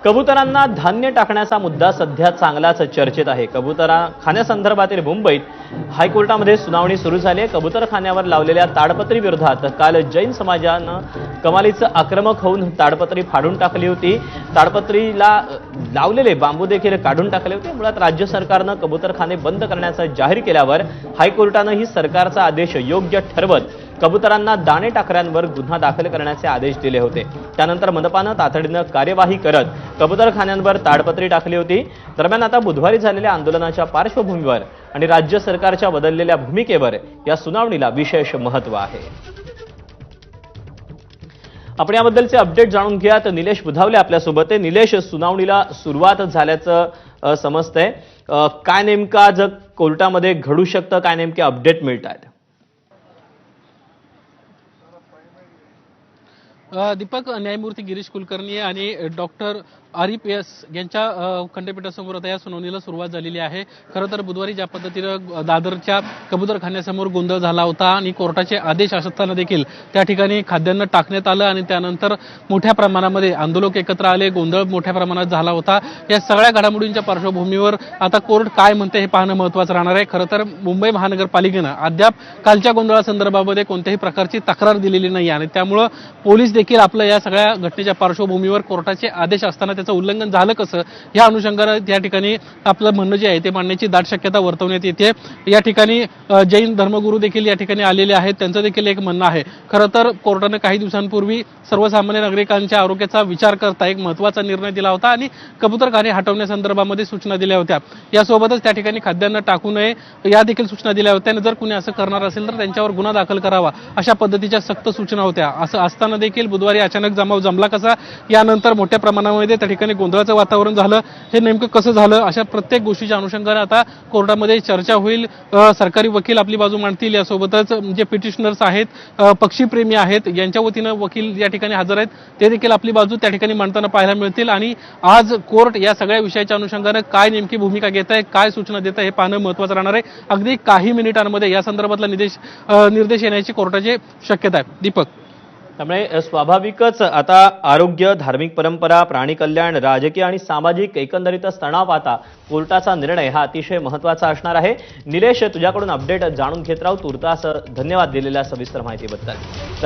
कबुतरांना धान्य टाकण्याचा मुद्दा सध्या चांगलाच चर्चेत आहे। कबुतरा खाण्यासंदर्भातील मुंबईत हायकोर्टामध्ये सुनावणी सुरू झाली आहे। कबुतरखान्यावर लावलेल्या ताडपत्री विरोधात काल जैन समाजानं कमालीचं आक्रमक होऊन ताडपत्री फाडून टाकली होती। ताडपत्रीला लावलेले बांबू देखील काढून टाकले होते। मुळात राज्य सरकारनं कबुतरखाने बंद करण्याचं जाहीर केल्यावर हायकोर्टानं ही सरकारचा आदेश योग्य ठरवत कबुतरांना दाणे टाकऱ्यांवर गुन्हा दाखल करण्याचे आदेश दिले होते। त्यानंतर मनपानं तातडीनं कार्यवाही करत कबुतरखान्यांवर ताडपत्री टाकली होती। दरम्यान आता बुधवारी झालेल्या आंदोलनाच्या पार्श्वभूमीवर आणि राज्य सरकारच्या बदललेल्या भूमिकेवर या सुनावणीला विशेष महत्त्व आहे। आपण याबद्दलचे अपडेट जाणून घ्यात। निलेश बुधावले आपल्यासोबत आहे। निलेश, सुनावणीला सुरुवात झाल्याचं समजतंय, काय नेमकं आज कोर्टामध्ये घडू शकतं, काय नेमके अपडेट मिळतात? दीपक, न्यायमूर्ती गिरीश कुलकर्णी आणि डॉक्टर आरिफ एस यांच्या खंडपीठासमोर आता या सुनावणीला सुरुवात झालेली आहे। खरं तर बुधवारी ज्या पद्धतीनं दादरच्या कबूतरखान्यासमोर गोंधळ झाला होता आणि कोर्टाचे आदेश असताना देखील त्या ठिकाणी खाद्यान्न टाकण्यात आलं आणि त्यानंतर मोठ्या प्रमाणामध्ये आंदोलक एकत्र आले, गोंधळ मोठ्या प्रमाणात झाला होता। या सगळ्या घडामोडींच्या पार्श्वभूमीवर आता कोर्ट काय म्हणते हे पाहणं महत्त्वाचं राहणार आहे। खरं तर मुंबई महानगरपालिकेनं अद्याप कालच्या गोंधळासंदर्भामध्ये कोणत्याही प्रकारची तक्रार दिलेली नाही आणि त्यामुळं पोलीस देखील आपलं या सगळ्या घटनेच्या पार्श्वभूमीवर कोर्टाचे आदेश असताना त्याचं उल्लंघन झालं कसं या अनुषंगाने त्या ठिकाणी आपलं म्हणणं जे आहे ते मांडण्याची दाट शक्यता वर्तवण्यात येते। या ठिकाणी जैन धर्मगुरू देखील या ठिकाणी आलेले आहेत, त्यांचं देखील एक म्हणणं आहे। खरं तर कोर्टाने काही दिवसांपूर्वी सर्वसामान्य नागरिकांच्या आरोग्याचा विचार करता एक महत्त्वाचा निर्णय दिला होता आणि कबूतरखाने हटवण्यासंदर्भामध्ये सूचना दिल्या होत्या। यासोबतच त्या ठिकाणी खाद्यान्न टाकू नये या देखील सूचना दिल्या होत्या। जर कुणी असं करणार असेल तर त्यांच्यावर गुन्हा दाखल करावा अशा पद्धतीच्या सक्त सूचना होत्या। असं असताना देखील बुधवारी अचानक जमाव जमला कसा, यानंतर मोठ्या प्रमाणामध्ये त्या ठिकाणी गोंधळाचं वातावरण झालं, हे नेमकं कसं झालं, अशा प्रत्येक गोष्टीच्या अनुषंगाने आता कोर्टामध्ये चर्चा होईल। सरकारी वकील आपली बाजू मांडतील, यासोबतच जे पिटिशनर्स आहेत, पक्षीप्रेमी आहेत, यांच्या वतीनं वकील या ठिकाणी हजर आहेत, ते देखील आपली बाजू त्या ठिकाणी मांडताना पाहायला मिळतील। आणि आज कोर्ट या सगळ्या विषयाच्या अनुषंगाने काय नेमकी भूमिका घेत आहे, काय सूचना देत आहे हे पाहणं महत्त्वाचं राहणार आहे। अगदी काही मिनिटांमध्ये या संदर्भातला निर्देश येण्याची कोर्टाची शक्यता आहे। दीपक, त्यामुळे स्वाभाविकच आता आरोग्य, धार्मिक परंपरा, प्राणी कल्याण, राजकीय आणि सामाजिक एकंदरीतच तणाव पाहता कोर्टाचा निर्णय हा अतिशय महत्त्वाचा असणार आहे। निलेश, तुझ्याकडून अपडेट जाणून घेत राहू। तुर्तास धन्यवाद दिलेल्या सविस्तर माहितीबद्दल।